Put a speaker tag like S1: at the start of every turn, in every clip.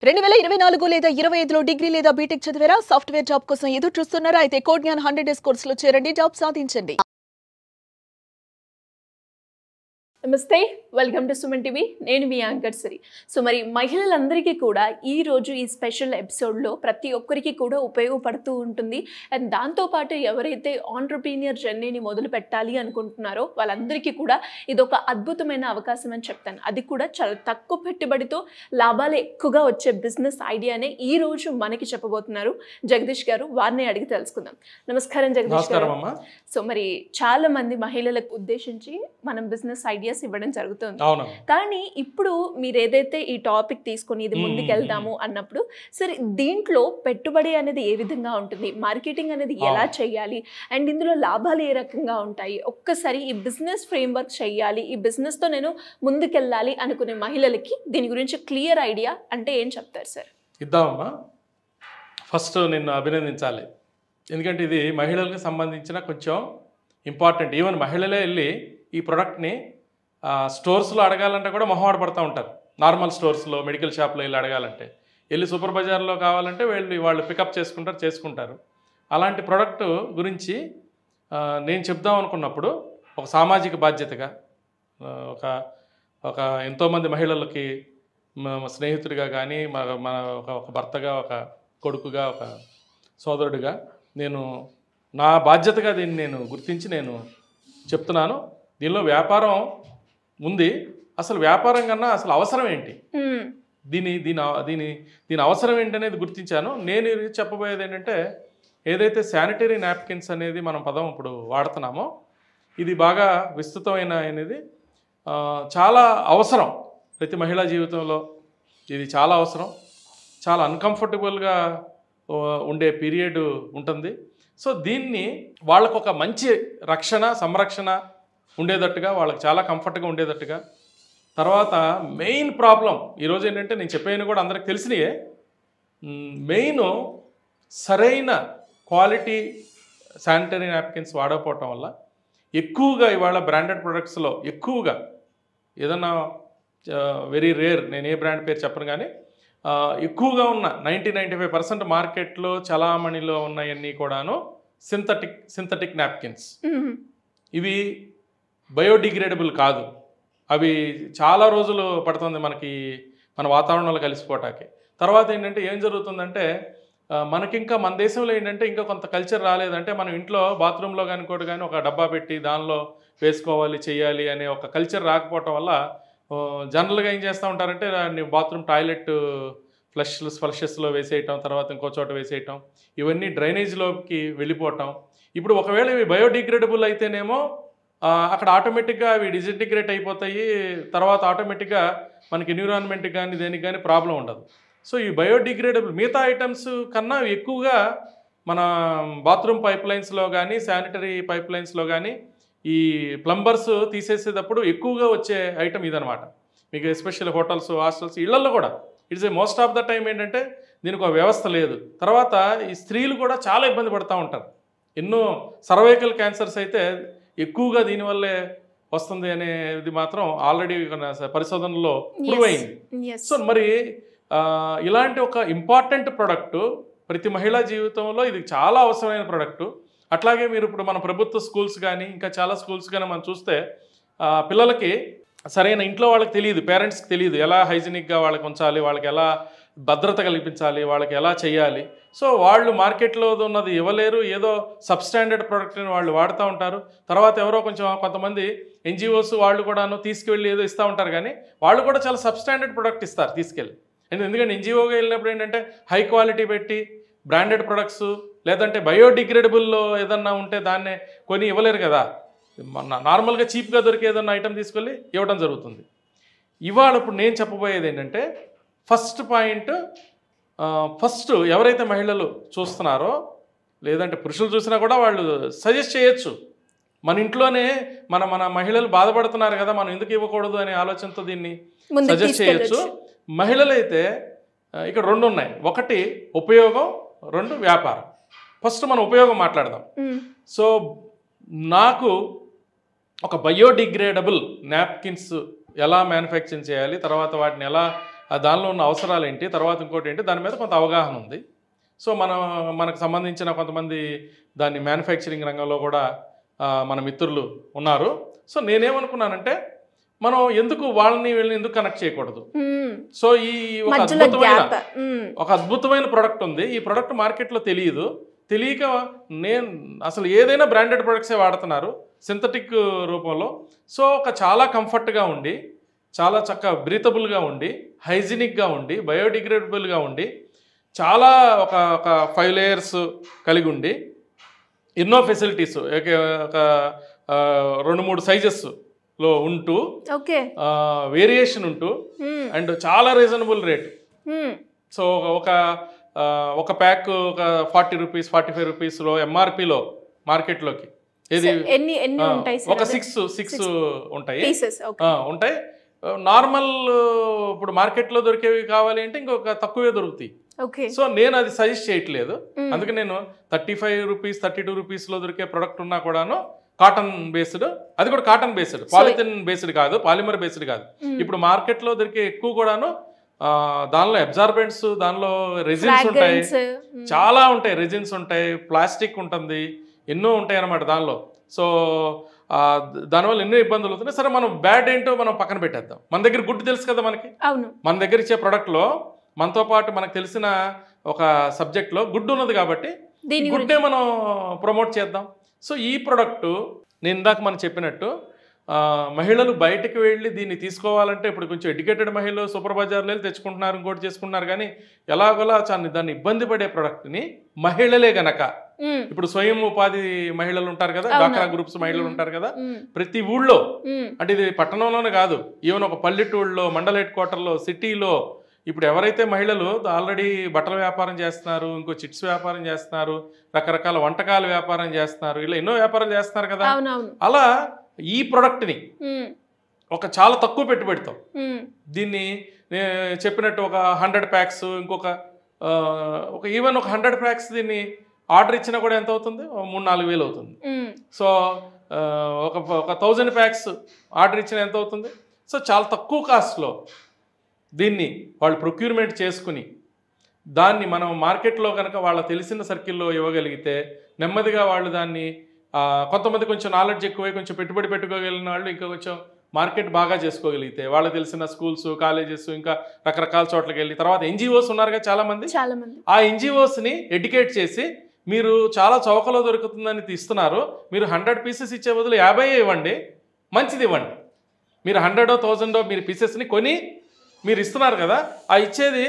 S1: 2024 లేదా 25లో డిగ్రీ లేదా బీటెక్ చదివారా? సాఫ్ట్వేర్ జాబ్ కోసం ఎదురు చూస్తున్నారా? అయితే కోడ్ జ్ఞాన్ 100 డేస్ కోర్సులో చేరండి, జాబ్ సాధించండి.
S2: నమస్తే, వెల్కమ్ టు సుమన్ టీవీ. నేను మీ యాంకర్ సిరి. సో మరి మహిళలందరికీ కూడా ఈరోజు ఈ స్పెషల్ ఎపిసోడ్లో ప్రతి ఒక్కరికి కూడా ఉపయోగపడుతూ ఉంటుంది. అండ్ దాంతోపాటు ఎవరైతే ఆంటర్‌ప్రీనియర్ జర్నీని మొదలు పెట్టాలి అనుకుంటున్నారో వాళ్ళందరికీ కూడా ఇదొక అద్భుతమైన అవకాశం అని చెప్తాను. అది కూడా చాలా తక్కువ పెట్టుబడితో లాభాలు ఎక్కువగా వచ్చే బిజినెస్ ఐడియానే ఈరోజు మనకి చెప్పబోతున్నారు జగదీష్ గారు. వారిని అడిగి తెలుసుకుందాం. నమస్కారం జగదీష్ గారు. సో మరి చాలా మంది మహిళలకు ఉద్దేశించి మనం బిజినెస్ ఐడియాస్ ఇవ్వడం జరుగుతుంది. కానీ ఇప్పుడు మీరు ఏదైతే ఈ టాపిక్ తీసుకొని ఇది ముందుకు వెళ్దాము అన్నప్పుడు సరే దీంట్లో పెట్టుబడి అనేది ఏ విధంగా ఉంటుంది, మార్కెటింగ్ అనేది ఎలా చేయాలి, అండ్ ఇందులో లాభాలు ఏ రకంగా ఉంటాయి, ఒక్కసారి ఈ బిజినెస్ ఫ్రేమ్వర్క్ చేయాలి, ఈ బిజినెస్ తో నేను ముందుకెళ్ళాలి అనుకునే మహిళలకి దీని గురించి క్లియర్ ఐడియా అంటే ఏం చెప్తారు సార్?
S3: ఇద్దామమ్మా. ఫస్ట్ నిన్ను అభినందించాలి, ఎందుకంటే ఇది మహిళలకు సంబంధించిన కొంచెం ఇంపార్టెంట్. ఈవెన్ మహిళలే వెళ్ళి ఈ ప్రోడక్ట్ని స్టోర్స్లో అడగాలంటే కూడా మొహమాట పడుతూ ఉంటారు. నార్మల్ స్టోర్స్లో, మెడికల్ షాప్లో వెళ్ళి అడగాలంటే, వెళ్ళి సూపర్ బజార్లో కావాలంటే వాళ్ళు పికప్ చేసుకుంటారు. అలాంటి ప్రోడక్ట్ గురించి నేను చెప్దాం అనుకున్నప్పుడు ఒక సామాజిక బాధ్యతగా ఒక ఎంతోమంది మహిళలకి స్నేహితుడిగా కానీ, మన ఒక భర్తగా, ఒక కొడుకుగా, ఒక సోదరుడిగా నేను నా బాధ్యతగా దీన్ని నేను గుర్తించి నేను చెప్తున్నాను. దీనిలో వ్యాపారం ఉంది. అసలు వ్యాపారం కన్నా అసలు అవసరం ఏంటి, దీని అవసరం ఏంటి అనేది గుర్తించాను. నేను చెప్పబోయేది ఏంటంటే, ఏదైతే శానిటరీ నాప్కిన్స్ అనేది మనం పదం ఇప్పుడు వాడుతున్నామో ఇది బాగా విస్తృతమైన అనేది చాలా అవసరం ప్రతి మహిళా జీవితంలో. ఇది చాలా అవసరం. చాలా అన్కంఫర్టబుల్గా ఉండే పీరియడ్ ఉంటుంది. సో దీన్ని వాళ్ళకు ఒక మంచి రక్షణ, సంరక్షణ ఉండేటట్టుగా, వాళ్ళకి చాలా కంఫర్ట్గా ఉండేటట్టుగా. తర్వాత మెయిన్ ప్రాబ్లం ఈరోజు ఏంటంటే, నేను చెప్పేది కూడా అందరికి తెలిసినయే. మెయిన్ సరైన క్వాలిటీ శానిటరీ నాప్కిన్స్ వాడకపోవటం వల్ల ఎక్కువగా ఇవాళ బ్రాండెడ్ ప్రొడక్ట్స్లో ఎక్కువగా ఏదన్నా వెరీ రేర్, నేను ఏ బ్రాండ్ పేరు చెప్పను కానీ, ఎక్కువగా ఉన్న 90-95% మార్కెట్లో చలామణిలో ఉన్నవన్నీ కూడాను సింథటిక్ నాప్కిన్స్. ఇవి బయోడిగ్రేడబుల్ కాదు. అవి చాలా రోజులు పడుతుంది మనకి మన వాతావరణంలో కలిసిపోవటానికి. తర్వాత ఏంటంటే ఏం జరుగుతుందంటే, మనకింకా మన దేశంలో ఏంటంటే ఇంకా కొంత కల్చర్ రాలేదంటే, మనం ఇంట్లో బాత్రూంలో కానీ ఇంకోటి కానీ ఒక డబ్బా పెట్టి దానిలో వేసుకోవాలి, చేయాలి అనే ఒక కల్చర్ రాకపోవటం వల్ల జనరల్గా ఏం చేస్తూ ఉంటారంటే, బాత్రూమ్ టాయిలెట్ ఫ్లషెస్లో వేసేయటం, తర్వాత ఇంకో చోట వేసేయటం, ఇవన్నీ డ్రైనేజ్లోకి వెళ్ళిపోవటం. ఇప్పుడు ఒకవేళ ఇవి బయోడిగ్రేడబుల్ అయితేనేమో అక్కడ ఆటోమేటిక్గా అవి డిజింటిగ్రేట్ అయిపోతాయి. తర్వాత ఆటోమేటిక్గా మనకి ఎన్విరాన్మెంట్కి కానీ దేనికి కానీ ప్రాబ్లం ఉండదు. సో ఈ బయోడిగ్రేడబుల్ మిగతా ఐటమ్స్ కన్నా ఎక్కువగా మన బాత్రూమ్ పైప్ లైన్స్లో కానీ, శానిటరీ పైప్ లైన్స్లో కానీ ఈ ప్లంబర్స్ తీసేసేటప్పుడు ఎక్కువగా వచ్చే ఐటమ్ ఇదనమాట. మీకు ఎస్పెషల్ హోటల్స్, హాస్టల్స్, ఇళ్లలో కూడా it's a most of the time ఏంటంటే దీనికి ఒక వ్యవస్థ లేదు. తర్వాత ఈ స్త్రీలు కూడా చాలా ఇబ్బంది పడుతూ ఉంటారు. ఎన్నో సర్వైకల్ క్యాన్సర్స్ అయితే ఎక్కువగా దీనివల్లే వస్తుంది అనేది మాత్రం ఆల్రెడీ పరిశోధనలో ప్రూవ్ అయింది. సో మరి ఇలాంటి ఒక ఇంపార్టెంట్ ప్రోడక్ట్ ప్రతి మహిళా జీవితంలో ఇది చాలా అవసరమైన ప్రోడక్టు. అట్లాగే మీరు ఇప్పుడు మన ప్రభుత్వ స్కూల్స్ కానీ, ఇంకా చాలా స్కూల్స్ కానీ మనం చూస్తే పిల్లలకి సరైన ఇంట్లో వాళ్ళకి తెలియదు, పేరెంట్స్కి తెలియదు ఎలా హైజీనిక్గా వాళ్ళకి ఉంచాలి, వాళ్ళకి ఎలా భద్రత కల్పించాలి, వాళ్ళకి ఎలా చేయాలి. సో వాళ్ళు మార్కెట్లో ఉన్నది ఇవ్వలేరు, ఏదో సబ్స్టాండర్డ్ ప్రోడక్ట్ని వాళ్ళు వాడుతూ ఉంటారు. తర్వాత ఎవరో కొంతమంది ఎన్జిఓస్ వాళ్ళు కూడాను తీసుకువెళ్ళి ఏదో ఇస్తూ ఉంటారు, కానీ వాళ్ళు కూడా చాలా సబ్స్టాండర్డ్ ప్రోడక్ట్ ఇస్తారు తీసుకెళ్ళి. ఎందుకంటే ఎన్జిఓగా వెళ్ళినప్పుడు ఏంటంటే హై క్వాలిటీ పెట్టి బ్రాండెడ్ ప్రొడక్ట్స్ లేదంటే బయోడిగ్రేడబుల్లో ఏదన్నా ఉంటే దాన్నే కొని ఇవ్వలేరు కదా. నార్మల్గా చీప్గా దొరికే ఏదన్నా ఐటమ్ తీసుకెళ్ళి ఇవ్వడం జరుగుతుంది. ఇవాళ ఇప్పుడు నేను చెప్పబోయేది ఏంటంటే, ఫస్ట్ పాయింట్, ఫస్ట్ ఎవరైతే మహిళలు చూస్తున్నారో లేదంటే పురుషులు చూసినా కూడా వాళ్ళు సజెస్ట్ చేయొచ్చు. మన ఇంట్లోనే మన మహిళలు బాధపడుతున్నారు కదా, మనం ఎందుకు ఇవ్వకూడదు అనే ఆలోచనతో దీన్ని సజెస్ట్ చేయొచ్చు. మహిళలైతే ఇక్కడ రెండు ఉన్నాయి, ఒకటి ఉపయోగం, రెండు వ్యాపారం. ఫస్ట్ మనం ఉపయోగం మాట్లాడదాం. సో నాకు ఒక బయోడిగ్రేడబుల్ నాప్కిన్స్ ఎలా మ్యానుఫ్యాక్చరింగ్ చేయాలి, తర్వాత వాటిని ఎలా దానిలో ఉన్న అవసరాలు ఏంటి, తర్వాత ఇంకోటి ఏంటి, దాని మీద కొంత అవగాహన ఉంది. సో మనకు సంబంధించిన కొంతమంది దాన్ని మ్యానుఫ్యాక్చరింగ్ రంగంలో కూడా మన మిత్రులు ఉన్నారు. సో నేనేమనుకున్నానంటే మనం ఎందుకు వాళ్ళని వీళ్ళని ఎందుకు కనెక్ట్ చేయకూడదు. సో ఈ ఒక అద్భుతమైన ప్రోడక్ట్ ఉంది. ఈ ప్రోడక్ట్ మార్కెట్లో తెలియక నేను అసలు ఏదైనా బ్రాండెడ్ ప్రొడక్ట్సే వాడుతున్నారు సింథటిక్ రూపంలో. సో చాలా కంఫర్ట్గా ఉండి, చాలా చక్కగా బ్రీతబుల్గా ఉండి, హైజీనిక్గా ఉండి, బయోడిగ్రేడబుల్గా ఉండి, చాలా ఒక 5 లేయర్స్ కలిగి ఉండి, ఎన్నో ఫెసిలిటీస్ ఒక 2-3 సైజెస్లో ఉంటూ, వేరియేషన్ ఉంటూ, అండ్ చాలా రీజనబుల్ రేట్. సో ఒక ప్యాక్ ఒక 40 రూపీస్ 45 రూపీస్లో ఎంఆర్పిలో మార్కెట్లోకి ఒక 6 ఉంటాయి. నార్మల్ ఇప్పుడు మార్కెట్లో దొరికేవి కావాలి అంటే ఇంకొక తక్కువే దొరుకుతాయి. సో నేను అది సజెస్ట్ చేయట్లేదు. అందుకే నేను 35 రూపీస్ 32 రూపీస్లో దొరికే ప్రొడక్ట్ ఉన్నా కూడాను కాటన్ బేస్డ్, అది కూడా కాటన్ బేస్డ్, పాలిథిన్ బేస్డ్ కాదు, పాలిమర్ బేస్డ్ కాదు. ఇప్పుడు మార్కెట్లో దొరికే ఎక్కువ కూడాను దానిలో అబ్జార్బెంట్స్, దానిలో రెజిన్స్ ఉంటాయి, చాలా ఉంటాయి, రెజిన్స్ ఉంటాయి, ప్లాస్టిక్ ఉంటుంది, ఎన్నో ఉంటాయి అన్నమాట దానిలో. సో దానివల్ల ఎన్నో ఇబ్బందులు అవుతున్నాయి. సరే మనం బ్యాడ్ ఏంటో మనం పక్కన పెట్టేద్దాం. మన దగ్గర గుడ్ తెలుసు కదా మనకి. మన దగ్గర ఇచ్చే ప్రోడక్ట్లో మనతో పాటు మనకు తెలిసిన ఒక సబ్జెక్ట్లో గుడ్ ఉన్నది కాబట్టి గుడ్డే మనం ప్రమోట్ చేద్దాం. సో ఈ ప్రోడక్ట్ నేను ఇందాక మనం చెప్పినట్టు మహిళలు బయటకు వెళ్ళి దీన్ని తీసుకోవాలంటే ఇప్పుడు కొంచెం ఎడ్యుకేటెడ్ మహిళలు సూపర్ బజార్లో వెళ్ళి తెచ్చుకుంటున్నారు, ఇంకోటి చేసుకుంటున్నారు. కానీ ఎలాగోలా దాన్ని ఇబ్బంది పడే ప్రోడక్ట్ని మహిళలే గనక, ఇప్పుడు స్వయం ఉపాధి మహిళలు ఉంటారు కదా, డాక్రా గ్రూప్స్ మహిళలు ఉంటారు కదా, ప్రతి ఊళ్ళో, అంటే ఇది పట్టణంలోనే కాదు, ఈవెన్ ఒక పల్లెటూళ్ళలో, మండల హెడ్ క్వార్టర్లో, సిటీలో, ఇప్పుడు ఎవరైతే మహిళలు ఆల్రెడీ బట్టల వ్యాపారం చేస్తున్నారు, ఇంకో చిట్స్ వ్యాపారం చేస్తున్నారు, రకరకాల వంటకాల వ్యాపారం చేస్తున్నారు, ఇలా ఎన్నో వ్యాపారాలు చేస్తున్నారు కదా, అలా ఈ ప్రోడక్ట్ని ఒక చాలా తక్కువ పెట్టుబడితో దీన్ని చెప్పినట్టు ఒక 100 ప్యాక్స్, ఇంకొక ఈవెన్ ఒక 100 ప్యాక్స్ దీన్ని ఆర్డర్ ఇచ్చినా కూడా ఎంత అవుతుంది, 3-4 వేలు అవుతుంది. సో ఒక 1000 ప్యాక్స్ ఆర్డర్ ఇచ్చినా ఎంత అవుతుంది. సో చాలా తక్కువ కాస్ట్లో దీన్ని వాళ్ళు ప్రొక్యూర్మెంట్ చేసుకుని దాన్ని మనం మార్కెట్లో కనుక వాళ్ళ తెలిసిన సర్కిల్లో ఇవ్వగలిగితే నెమ్మదిగా వాళ్ళు దాన్ని కొంతమంది కొంచెం నాలెడ్జ్ ఎక్కువై కొంచెం పెట్టుబడి పెట్టుకోగలిగిన వాళ్ళు ఇంకా కొంచెం మార్కెట్ బాగా చేసుకోగలిగితే వాళ్ళకి తెలిసిన స్కూల్స్, కాలేజెస్, ఇంకా రకరకాల చోట్లకి వెళ్ళి, తర్వాత ఎన్జిఓస్ ఉన్నారుగా చాలామంది, ఆ ఎన్జిఓస్ని ఎడ్యుకేట్ చేసి మీరు చాలా చౌకలో దొరుకుతుందని ఇస్తున్నారు, మీరు 100 పీసెస్ ఇచ్చే బదులు 50 ఇవ్వండి, మంచిది ఇవ్వండి. మీరు 100 1000 మీరు పీసెస్ని కొని మీరు ఇస్తున్నారు కదా, ఆ ఇచ్చేది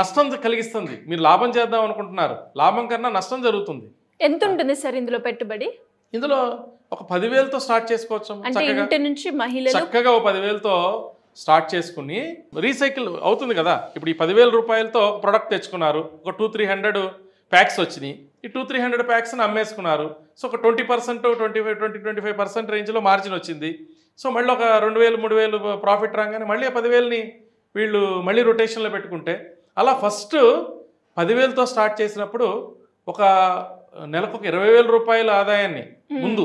S3: నష్టం కలిగిస్తుంది. మీరు లాభం చేద్దాం అనుకుంటున్నారు, లాభం కన్నా నష్టం జరుగుతుంది.
S2: ఎంత ఉంటుంది సార్ ఇందులో పెట్టుబడి?
S3: ఇందులో ఒక 10,000తో స్టార్ట్ చేసుకోవచ్చు. చక్కగా ఒక 10,000తో స్టార్ట్ చేసుకుని రీసైకిల్ అవుతుంది కదా. ఇప్పుడు ఈ 10,000 రూపాయలతో ఒక ప్రోడక్ట్ తెచ్చుకున్నారు, ఒక 200-300 ప్యాక్స్ వచ్చినాయి, ఈ 200-300 ప్యాక్స్ని అమ్మేసుకున్నారు. సో ఒక 20%, 25% రేంజ్లో మార్జిన్ వచ్చింది. సో మళ్ళీ ఒక 2,000-3,000 ప్రాఫిట్ రాగానే మళ్ళీ ఆ 10,000ని వీళ్ళు మళ్ళీ రొటేషన్లో పెట్టుకుంటే, అలా ఫస్ట్ 10,000తో స్టార్ట్ చేసినప్పుడు ఒక నెలకు ఒక 20,000 రూపాయల ఆదాయాన్ని ముందు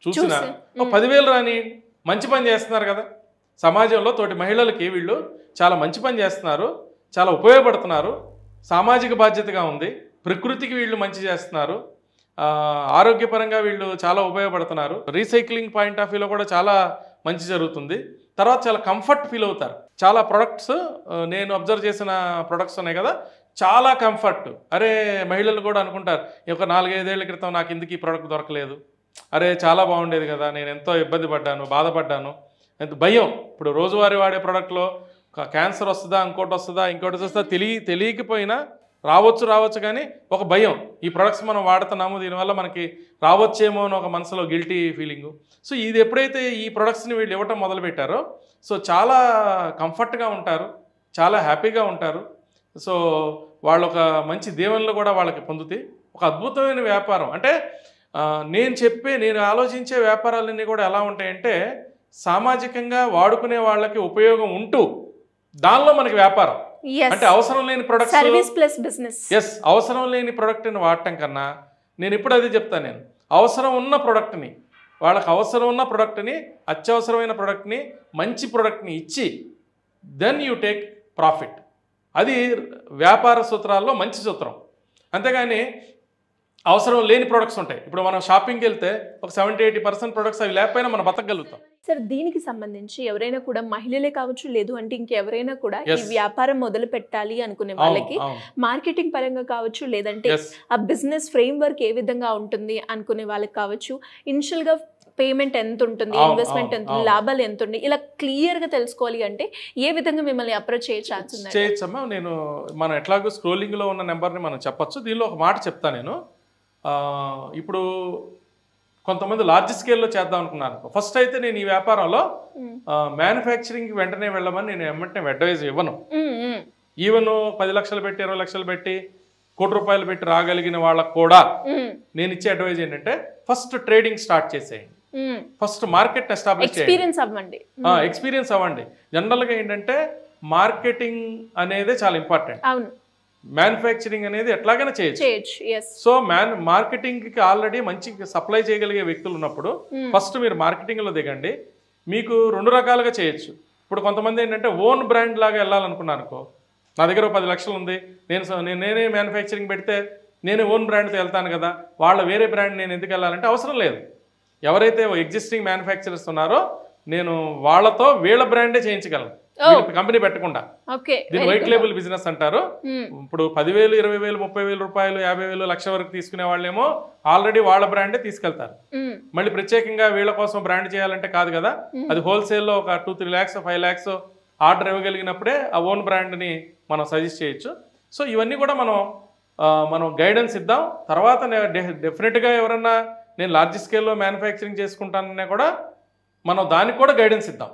S3: చూసిన ఒక 10,000 రాని మంచి పని చేస్తున్నారు కదా. సమాజంలో తోటి మహిళలకి వీళ్ళు చాలా మంచి పని చేస్తున్నారు, చాలా ఉపయోగపడుతున్నారు, సామాజిక బాధ్యతగా ఉంది, ప్రకృతికి వీళ్ళు మంచి చేస్తున్నారు, ఆరోగ్యపరంగా వీళ్ళు చాలా ఉపయోగపడుతున్నారు, రీసైక్లింగ్ పాయింట్ ఆఫ్ వ్యూలో కూడా చాలా మంచి జరుగుతుంది. తర్వాత చాలా కంఫర్ట్ ఫీల్ అవుతారు. చాలా ప్రొడక్ట్స్ నేను అబ్జర్వ్ చేసిన ప్రొడక్ట్స్ ఉన్నాయి కదా, చాలా కంఫర్ట్. అరే మహిళలు కూడా అనుకుంటారు, ఒక 4-5 ఏళ్ల క్రితం నాకు ఇందుకు ఈ ప్రోడక్ట్ దొరకలేదు, అరే చాలా బాగుండేది కదా, నేను ఎంతో ఇబ్బంది పడ్డాను, బాధపడ్డాను, ఎంత భయం. ఇప్పుడు రోజువారీ వాడే ప్రోడక్ట్లో క్యాన్సర్ వస్తుందా, ఇంకోటి వస్తుందా తెలియకపోయినా రావచ్చు కానీ ఒక భయం, ఈ ప్రొడక్ట్స్ మనం వాడుతున్నాము దీనివల్ల మనకి రావచ్చేమో అని ఒక మనసులో గిల్టీ ఫీలింగు. సో ఇది ఎప్పుడైతే ఈ ప్రొడక్ట్స్ని వీళ్ళు ఇవ్వటం మొదలుపెట్టారో, సో చాలా కంఫర్ట్గా ఉంటారు, చాలా హ్యాపీగా ఉంటారు. సో వాళ్ళు ఒక మంచి దీవెనలు కూడా వాళ్ళకి పొందుతాయి. ఒక అద్భుతమైన వ్యాపారం. అంటే నేను ఆలోచించే వ్యాపారాలన్నీ కూడా ఎలా ఉంటాయంటే, సామాజికంగా వాడుకునే వాళ్ళకి ఉపయోగం ఉంటూ దానిలో మనకి వ్యాపారం. అంటే అవసరం లేని ప్రొడక్ట్,
S2: సర్వీస్ ప్లస్ బిజినెస్.
S3: అవసరం లేని ప్రోడక్ట్ని వాడటం కన్నా నేను ఇప్పుడు అది చెప్తాను, నేను అవసరం ఉన్న ప్రోడక్ట్ని, వాళ్ళకి అవసరం ఉన్న ప్రోడక్ట్ని, అత్యవసరమైన ప్రోడక్ట్ని, మంచి ప్రోడక్ట్ని ఇచ్చి దెన్ యూ టేక్ ప్రాఫిట్. అది వ్యాపార సూత్రాల్లో మంచి సూత్రం. అంతేగాని అవసరం లేని ప్రొడక్ట్స్ ఉంటాయి. ఇప్పుడు మనం షాపింగ్కి వెళ్తే ఒక 70-80% ప్రొడక్ట్స్ అవి లేకపోయినా మనం బతకగలుగుతాం.
S2: సార్ దీనికి సంబంధించి ఎవరైనా కూడా మహిళలే కావచ్చు, లేదు అంటే ఇంకెవరైనా కూడా ఈ వ్యాపారం మొదలు పెట్టాలి అనుకునే వాళ్ళకి మార్కెటింగ్ పరంగా కావచ్చు, లేదంటే ఆ బిజినెస్ ఫ్రేమ్ వర్క్ ఏ విధంగా ఉంటుంది అనుకునే వాళ్ళకి కావచ్చు, ఇనిషియల్ గా పేమెంట్ ఎంత ఉంటుంది, ఇన్వెస్ట్మెంట్ ఎంత ఉంటుంది, లాభాలు ఎంత ఉంది, ఇలా క్లియర్ గా తెలుసుకోవాలి అంటే ఏ విధంగా మిమ్మల్ని అప్రోచ్ చేయ ఛాన్స్ ఉంది?
S3: చేయొచ్చమ్మా. నేను మనం ఎట్లాగో స్క్రోలింగ్ లో ఉన్న నెంబర్ని మనం చెప్పొచ్చు. దీనిలో ఒక మాట చెప్తా నేను. ఇప్పుడు కొంతమంది లార్జ్ స్కేల్లో చేద్దాం అనుకున్నాను. ఫస్ట్ అయితే నేను ఈ వ్యాపారంలో మ్యానుఫ్యాక్చరింగ్ వెంటనే వెళ్ళమని నేను వెంటనే అడ్వైజ్ ఇవ్వను. ఈవెన్ 10 లక్షలు పెట్టి 20 లక్షలు పెట్టి ₹1 కోటి పెట్టి రాగలిగిన వాళ్ళకు కూడా నేను ఇచ్చే అడ్వైజ్ ఏంటంటే ఫస్ట్ ట్రేడింగ్ స్టార్ట్ చేసేయండి, ఫస్ట్ మార్కెట్ ఎస్టాబ్లిష్ చేయండి, ఎక్స్పీరియన్స్ అవ్వండి. జనరల్గా ఏంటంటే మార్కెటింగ్ అనేది చాలా ఇంపార్టెంట్. మ్యానుఫ్యాక్చరింగ్ అనేది ఎట్లాగైనా చేయొచ్చు. సో మార్కెటింగ్కి ఆల్రెడీ మంచి సప్లై చేయగలిగే వ్యక్తులు ఉన్నప్పుడు ఫస్ట్ మీరు మార్కెటింగ్లో దిగండి. మీకు 2 రకాలుగా చేయొచ్చు. ఇప్పుడు కొంతమంది ఏంటంటే ఓన్ బ్రాండ్ లాగా వెళ్ళాలనుకున్నాను అనుకో, నా దగ్గర 10 లక్షలు ఉంది, నేనే మ్యానుఫ్యాక్చరింగ్ పెడితే నేనే ఓన్ బ్రాండ్తో వెళ్తాను కదా, వాళ్ళ వేరే బ్రాండ్ నేను ఎందుకు వెళ్ళాలంటే అవసరం లేదు. ఎవరైతే ఎగ్జిస్టింగ్ మ్యానుఫ్యాక్చరర్స్ ఉన్నారో నేను వాళ్ళతో వీళ్ళ బ్రాండే చేయించగలను, కంపెనీ పెట్టకుండా. దీని వైట్ లేబుల్ బిజినెస్ అంటారు. ఇప్పుడు 10,000, 20,000, 30,000 రూపాయలు, 50,000, లక్ష వరకు తీసుకునే వాళ్ళేమో ఆల్రెడీ వాళ్ళ బ్రాండే తీసుకెళ్తారు. మళ్ళీ ప్రత్యేకంగా వీళ్ళ కోసం బ్రాండ్ చేయాలంటే కాదు కదా, అది హోల్సేల్లో ఒక 2-3 lakhs 5 lakhs ఆర్డర్ ఇవ్వగలిగినప్పుడే ఆ ఓన్ బ్రాండ్ని మనం సజెస్ట్ చేయొచ్చు. సో ఇవన్నీ కూడా మనం గైడెన్స్ ఇద్దాం. తర్వాత డెఫినెట్గా ఎవరన్నా నేను లార్జ్ స్కేల్లో మ్యానుఫ్యాక్చరింగ్ చేసుకుంటానన్నా కూడా మనం దానికి కూడా గైడెన్స్ ఇద్దాం.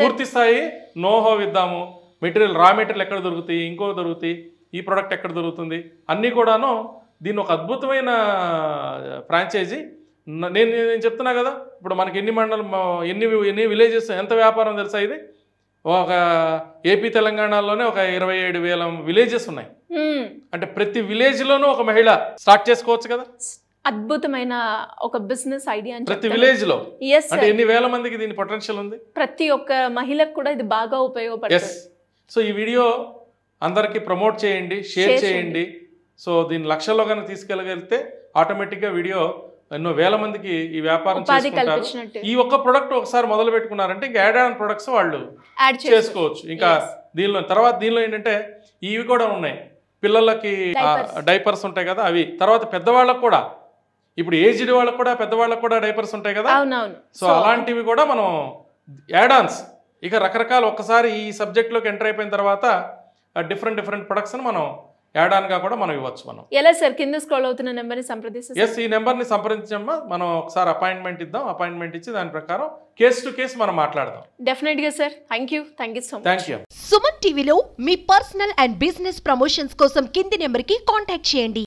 S3: పూర్తి స్థాయి నోహో ఇద్దాము. మెటీరియల్, రా మెటీరియల్ ఎక్కడ దొరుకుతాయి, ఇంకో దొరుకుతాయి, ఈ ప్రోడక్ట్ ఎక్కడ దొరుకుతుంది, అన్నీ కూడాను. దీన్ని ఒక అద్భుతమైన ఫ్రాంచైజీ. నేను చెప్తున్నా కదా, ఇప్పుడు మనకి ఎన్ని మండలం, ఎన్ని విలేజెస్, ఎంత వ్యాపారం తెలుసా ఇది? ఒక ఏపీ తెలంగాణలోనే ఒక 27,000 విలేజెస్ ఉన్నాయి. అంటే ప్రతి విలేజ్లోనూ ఒక మహిళ స్టార్ట్ చేసుకోవచ్చు కదా.
S2: అద్భుతమైన ఒక బిజినెస్ ఐడియా.
S3: ప్రతి విలేజ్ లో అంటే ఎన్ని వేల మందికి దీని పొటెన్షియల్ ఉంది.
S2: ప్రతి ఒక్క మహిళకు కూడా ఇది బాగా ఉపయోగపడుతుంది.
S3: సో ఈ వీడియో అందరికి ప్రమోట్ చేయండి, షేర్ చేయండి. సో దీన్ని లక్షల్లో కనుక తీసుకెళ్ళగలిగితే ఆటోమేటిక్గా వీడియో ఎన్నో వేల మందికి ఈ వ్యాపారం చేసుకుంటారు. ఈ ఒక్క ప్రొడక్ట్ ఒకసారి మొదలు పెట్టుకున్నారంటే ఇంకా యాడ్ ఆన్ ప్రొడక్ట్స్ వాళ్ళు చేసుకోవచ్చు. ఇంకా దీనిలో ఏంటంటే ఇవి కూడా ఉన్నాయి. పిల్లలకి డైపర్స్ ఉంటాయి కదా అవి. తర్వాత పెద్దవాళ్ళకు కూడా, ఇప్పుడు ఏజ్డ్ వాళ్ళకు కూడా పెద్దవాళ్ళకు కూడా డైపర్స్ ఉంటాయి కదా. సో అలాంటివి కూడా మనం యాడ్ ఆన్స్, ఇక రకరకాల ఒక్కసారి ఈ సబ్జెక్ట్లోకి ఎంటర్ అయిపోయిన తర్వాత డిఫరెంట్ ప్రొడక్ట్స్ మనం యాడ్ ఆన్ గా కూడా మనం ఇవ్వచ్చు. మనం
S2: ఎలా సార్ కింద స్క్రోల్ అవుతున్న నెంబర్ని సంప్రదిస్తే?
S3: ఈ నెంబర్ని సంప్రదించమ్మా. మనం ఒకసారి అపాయింట్మెంట్ ఇద్దాం. అపాయింట్మెంట్ ఇచ్చి దాని ప్రకారం కేస్ టు కేస్ మనం మాట్లాడదాం.
S2: డెఫినెట్గా sir. Thank you so much.
S1: Suman టీవీలో మీ పర్సనల్ అండ్ బిజినెస్ ప్రమోషన్స్ కోసం కింది నెంబర్కి కాంటాక్ట్ చేయండి.